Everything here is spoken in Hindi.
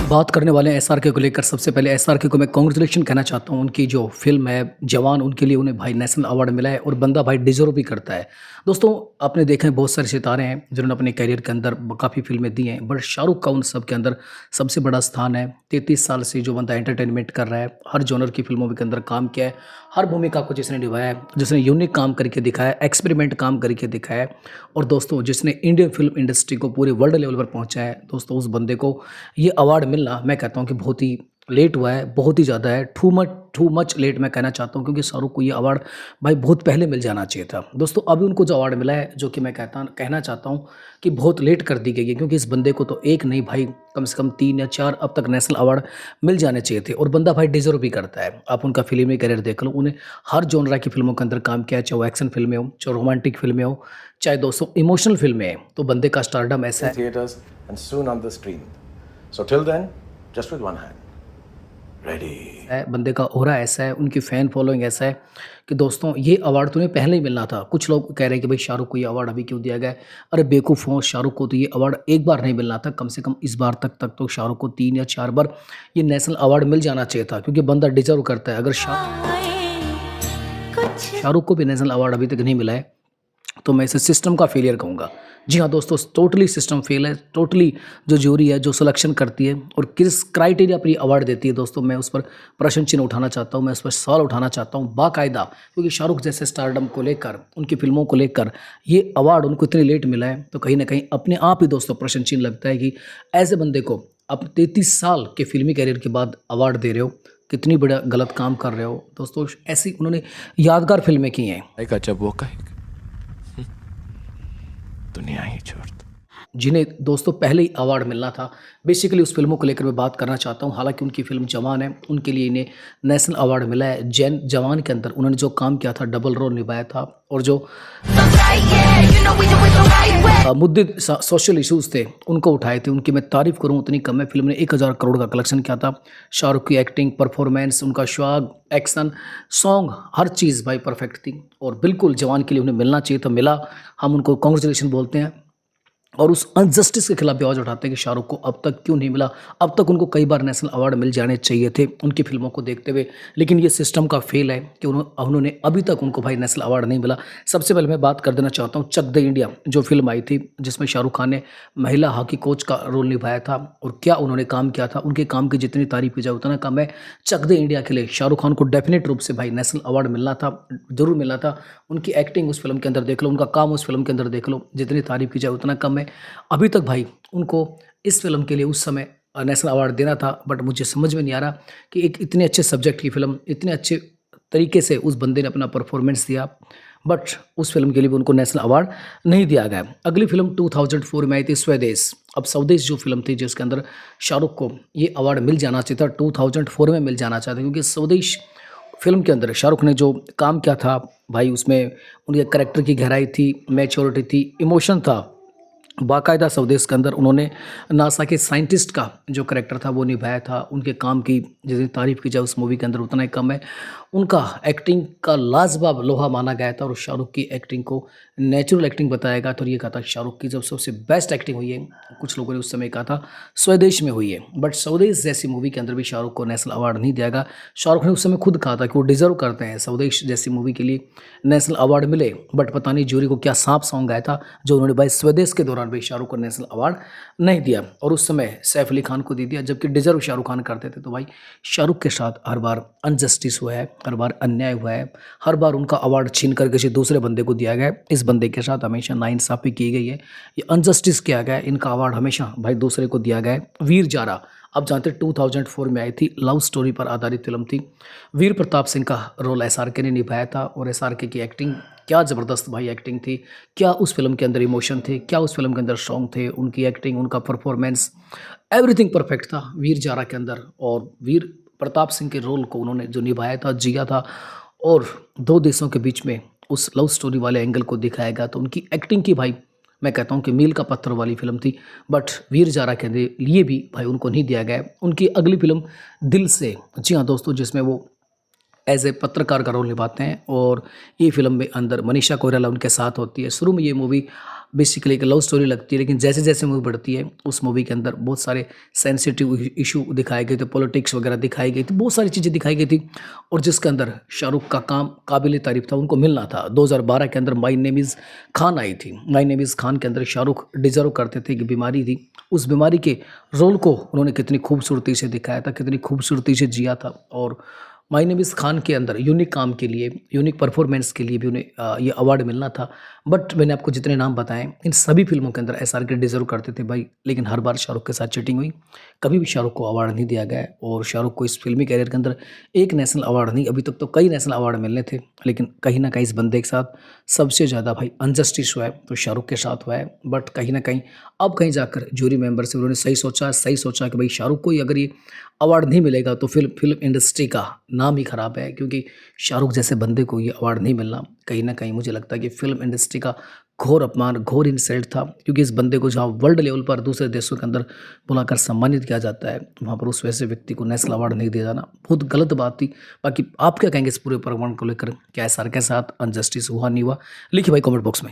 बात करने वाले हैं एसआरके को लेकर। सबसे पहले एसआरके को मैं कांग्रेचुलेशन कहना चाहता हूँ। उनकी जो फ़िल्म है जवान, उनके लिए उन्हें भाई नेशनल अवार्ड मिला है और बंदा भाई डिज़र्व भी करता है। दोस्तों, आपने देखा है बहुत सारे सितारे हैं जिन्होंने अपने करियर के अंदर काफ़ी फ़िल्में दी हैं, बट शाहरुख का उन सब के अंदर सबसे बड़ा स्थान है। 33 साल से जो बंदा एंटरटेनमेंट कर रहा है, हर जॉनर की फ़िल्मों के अंदर काम किया है, हर भूमिका को जिसने निभाया है, जिसने यूनिक काम करके दिखाया है, एक्सपेरिमेंट काम करके दिखाया है और दोस्तों जिसने इंडियन फ़िल्म इंडस्ट्री को पूरे वर्ल्ड लेवल पर पहुँचाया है। दोस्तों, उस बंदे को ये अवार्ड मिलना मैं कहता हूँ कि बहुत ही लेट हुआ है, बहुत ही ज़्यादा है, टू मच लेट मैं कहना चाहता हूँ, क्योंकि शाहरुख को ये अवार्ड भाई बहुत पहले मिल जाना चाहिए था। दोस्तों, अभी उनको जो अवार्ड मिला है, जो कि मैं कहना चाहता हूँ कि बहुत लेट कर दी गई है, क्योंकि इस बंदे को तो एक नहीं भाई कम से कम 3 या 4 अब तक नेशनल अवार्ड मिल जाने चाहिए थे और बंदा भाई डिज़र्व भी करता है। आप उनका फ़िल्मी करियर देख लो, उन्हें हर जॉनरा की फ़िल्मों के अंदर काम किया है, चाहे वो एक्शन फ़िल्में हो, चाहे रोमांटिक फ़िल्में हो, चाहे दोस्तों इमोशनल फ़िल्में हैं, तो बंदे का स्टारडम ऐसा है। theaters and soon on the screen. So till then, just with one hand. Ready. बंदे का ऑरा ऐसा है, उनकी फ़ैन फॉलोइंग ऐसा है कि दोस्तों ये अवार्ड तो उन्हें पहले ही मिलना था। कुछ लोग कह रहे हैं कि भाई शाहरुख को ये अवार्ड अभी क्यों दिया गया है? अरे बेवकूफ़ हो, शाहरुख को तो ये अवार्ड एक बार नहीं मिलना था, कम से कम इस बार तक तो शाहरुख को 3 या 4 बार ये नेशनल अवार्ड मिल जाना चाहिए था, क्योंकि बंदा डिज़र्व करता है। अगर शाहरुख को भी नेशनल अवार्ड अभी तक नहीं मिला है तो मैं इसे सिस्टम का फेलियर कहूँगा। जी हाँ दोस्तों, टोटली सिस्टम फेल है, टोटली जो जूरी है, जो सिलेक्शन करती है और किस क्राइटेरिया पर ये अवार्ड देती है, दोस्तों मैं उस पर प्रश्न चिन्ह उठाना चाहता हूँ, मैं उस पर सवाल उठाना चाहता हूँ बाकायदा, क्योंकि शाहरुख जैसे स्टारडम को लेकर, उनकी फिल्मों को लेकर ये अवार्ड उनको इतनी लेट मिला है, तो कहीं ना कहीं अपने आप ही दोस्तों प्रश्न चिन्ह लगता है कि ऐसे बंदे को अब 33 साल के फिल्मी करियर के बाद अवार्ड दे रहे हो, कितनी बड़ा गलत काम कर रहे हो। दोस्तों, ऐसी उन्होंने यादगार फिल्में की हैं जब वो कहे दुनिया ही छोड़ दो, जिन्हें दोस्तों पहले ही अवार्ड मिलना था। बेसिकली उस फिल्मों को लेकर मैं बात करना चाहता हूं। हालांकि उनकी फिल्म जवान है, उनके लिए इन्हें नेशनल अवार्ड मिला है। जवान के अंदर उन्होंने जो काम किया था, डबल रोल निभाया था और जो मुद्दे सोशल इश्यूज थे उनको उठाए थे, उनकी मैं तारीफ करूं उतनी कम है। फिल्म ने 1000 करोड़ का कलेक्शन किया था। शाहरुख की एक्टिंग, परफॉर्मेंस, उनका स्वाग, एक्शन, सॉन्ग, हर चीज़ भाई परफेक्ट थी और बिल्कुल जवान के लिए उन्हें मिलना चाहिए था, मिला। हम उनको कांग्रेचुलेशन बोलते हैं और उस अनजस्टिस के खिलाफ भी आवाज़ उठाते हैं कि शाहरुख को अब तक क्यों नहीं मिला। अब तक उनको कई बार नेशनल अवार्ड मिल जाने चाहिए थे उनकी फिल्मों को देखते हुए, लेकिन ये सिस्टम का फेल है कि उन्होंने अभी तक उनको भाई नेशनल अवार्ड नहीं मिला। सबसे पहले मैं बात कर देना चाहता हूँ चक द इंडिया, जो फिल्म आई थी जिसमें शाहरुख खान ने महिला हॉकी कोच का रोल निभाया था और क्या उन्होंने काम किया था। उनके काम की जितनी तारीफ की जाए उतना कम है। चक द इंडिया के लिए शाहरुख खान को डेफिनेट रूप से भाई नेशनल अवार्ड मिलना था, जरूर मिलना था। उनकी एक्टिंग उस फिल्म के अंदर देख लो, उनका काम उस फिल्म के अंदर देख लो, जितनी तारीफ की जाए उतना कम है। अभी तक भाई उनको इस फिल्म के लिए उस समय नेशनल अवार्ड देना था, बट मुझे समझ में नहीं आ रहा कि एक इतने अच्छे सब्जेक्ट की फिल्म, इतने अच्छे तरीके से उस बंदे ने अपना परफॉर्मेंस दिया, बट उस फिल्म के लिए भी उनको नेशनल अवार्ड नहीं दिया गया। अगली फिल्म 2004 में आई थी स्वदेश। अब स्वदेश जो फिल्म थी जिसके अंदर शाहरुख को ये अवार्ड मिल जाना चाहिए था, 2004 में मिल जाना चाहिए था, क्योंकि स्वदेश फिल्म के अंदर शाहरुख ने जो काम किया था भाई, उसमें उनके करेक्टर की गहराई थी, मैच्योरिटी थी, इमोशन था। बाकायदा स्वदेश के अंदर उन्होंने नासा के साइंटिस्ट का जो करेक्टर था वो निभाया था। उनके काम की जितनी तारीफ़ की जाए उस मूवी के अंदर उतना ही कम है। उनका एक्टिंग का लाजवाब लोहा माना गया था और शाहरुख की एक्टिंग को नेचुरल एक्टिंग बताया गया था और ये कहा था शाहरुख की जब सबसे बेस्ट एक्टिंग हुई है, कुछ लोगों ने उस समय कहा था स्वदेश में हुई है, बट स्वदेश जैसी मूवी के अंदर भी शाहरुख को नेशनल अवार्ड नहीं दिया गया। शाहरुख ने उस समय खुद कहा था कि वो डिजर्व करते हैं स्वदेश जैसी मूवी के लिए नेशनल अवार्ड मिले, बट पता नहीं जूरी को क्या सांप सॉन्ग गाया था जो उन्होंने भाई स्वदेश के दौरान भी शाहरुख को नेशनल अवार्ड नहीं दिया और उस समय सैफ अली खान को दे दिया, जबकि डिजर्व शाहरुख खान करते थे। तो भाई शाहरुख के साथ हर बार अनजस्टिस हुआ है, हर बार अन्याय हुआ है, हर बार उनका अवार्ड छीन कर किसी दूसरे बंदे को दिया गया है। इस बंदे के साथ हमेशा नाइंसाफ़ी की गई है, ये अनजस्टिस किया गया है। इनका अवार्ड हमेशा भाई दूसरे को दिया गया है। वीर जारा, अब जानते 2004 में आई थी, लव स्टोरी पर आधारित फिल्म थी। वीर प्रताप सिंह का रोल एसआरके ने निभाया था और एसआरके की एक्टिंग क्या ज़बरदस्त भाई एक्टिंग थी, क्या उस फिल्म के अंदर इमोशन थे, क्या उस फिल्म के अंदर सॉन्ग थे, उनकी एक्टिंग, उनका परफॉर्मेंस, एवरीथिंग परफेक्ट था वीर जारा के अंदर। और वीर प्रताप सिंह के रोल को उन्होंने जो निभाया था, जिया था और दो देशों के बीच में उस लव स्टोरी वाले एंगल को दिखाया गया, तो उनकी एक्टिंग की भाई मैं कहता हूँ कि मील का पत्थर वाली फिल्म थी। बट वीर जारा के लिए भी भाई उनको नहीं दिया गया। उनकी अगली फिल्म दिल से, जी हाँ दोस्तों, जिसमें वो एज ए पत्रकार का रोल निभाते हैं और ये फिल्म में अंदर मनीषा कोइराला उनके साथ होती है। शुरू में ये मूवी बेसिकली एक लव स्टोरी लगती है, लेकिन जैसे जैसे मूवी बढ़ती है उस मूवी के अंदर बहुत सारे सेंसिटिव इशू दिखाए गए थे, पॉलिटिक्स वगैरह दिखाई गई थी, बहुत सारी चीज़ें दिखाई गई थी और जिसके अंदर शाहरुख का काम काबिल तारीफ था, उनको मिलना था। 2012 के अंदर माई नेम इज़ खान आई थी। माई नेम इज़ खान के अंदर शाहरुख डिजर्व करते थे कि बीमारी थी, उस बीमारी के रोल को उन्होंने कितनी खूबसूरती से दिखाया था, कितनी खूबसूरती से जिया था। और माय नेम इज़ खान के अंदर यूनिक काम के लिए, यूनिक परफॉर्मेंस के लिए भी उन्हें ये अवार्ड मिलना था। बट मैंने आपको जितने नाम बताएं, इन सभी फिल्मों के अंदर एसआरके डिजर्व करते थे भाई, लेकिन हर बार शाहरुख के साथ चीटिंग हुई। कभी भी शाहरुख को अवार्ड नहीं दिया गया है और शाहरुख को इस फिल्मी कैरियर के अंदर एक नेशनल अवार्ड नहीं, अभी तक तो कई नेशनल अवार्ड मिलने थे, लेकिन कहीं ना कहीं इस बंदे के साथ सबसे ज़्यादा भाई अनजस्टिस हुआ है तो शाहरुख के साथ हुआ है। बट कहीं ना कहीं अब कहीं जाकर जूरी मेंबर से उन्होंने सही सोचा कि भाई शाहरुख को ही अगर ये अवार्ड नहीं मिलेगा तो फिल्म इंडस्ट्री का नाम ही ख़राब है, क्योंकि शाहरुख जैसे बंदे को ये अवार्ड नहीं मिलना कहीं ना कहीं मुझे लगता है कि फिल्म इंडस्ट्री का घोर अपमान, घोर इंसल्ट था। क्योंकि इस बंदे को जहाँ वर्ल्ड लेवल पर दूसरे देशों के अंदर बुलाकर सम्मानित किया जाता है, वहाँ पर उस वैसे व्यक्ति को नेशनल अवार्ड नहीं दिया जाना बहुत गलत बात थी। बाकी आप क्या कहेंगे इस पूरे प्रकरण को लेकर? क्या एसआर के साथ अनजस्टिस हुआ नहीं हुआ? लिखिए भाई कमेंट बॉक्स में।